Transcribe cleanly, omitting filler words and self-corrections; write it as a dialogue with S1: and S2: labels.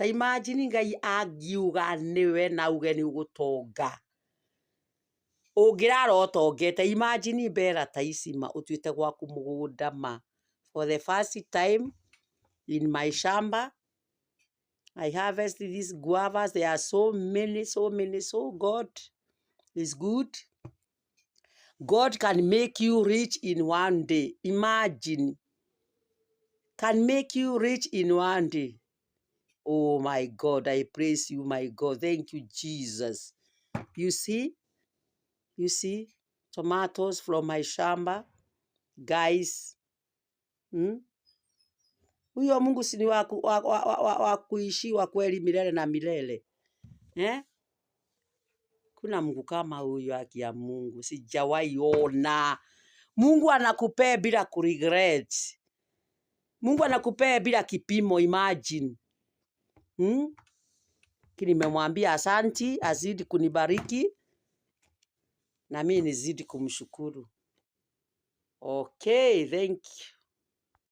S1: Ta imagine Ngai angiuga niwe na uge ni ugutonga. Ungirara utongete, imagine mbera ta ici ma utuite gwaku mugunda ma. For the first time in my shamba, I harvested these guavas. There are so many. So God is good. God can make you rich in one day. Imagine. Can make you rich in one day. Oh my God, I praise you, my God. Thank you, Jesus. You see? Tomatoes from my shamba. Guys. Huyo Mungu si ni wa kuishiwa kweli milele na milele. Kuna Mungu kama huyo, haki ya Mungu. Sijawahi ona. Mungu anakupea bila kuregret. Mungu anakupea bila kipimo, imagine. Nimemwambia asanti, azidi kunibariki. Na mimi nizidi kumshukuru. Okay, thank you.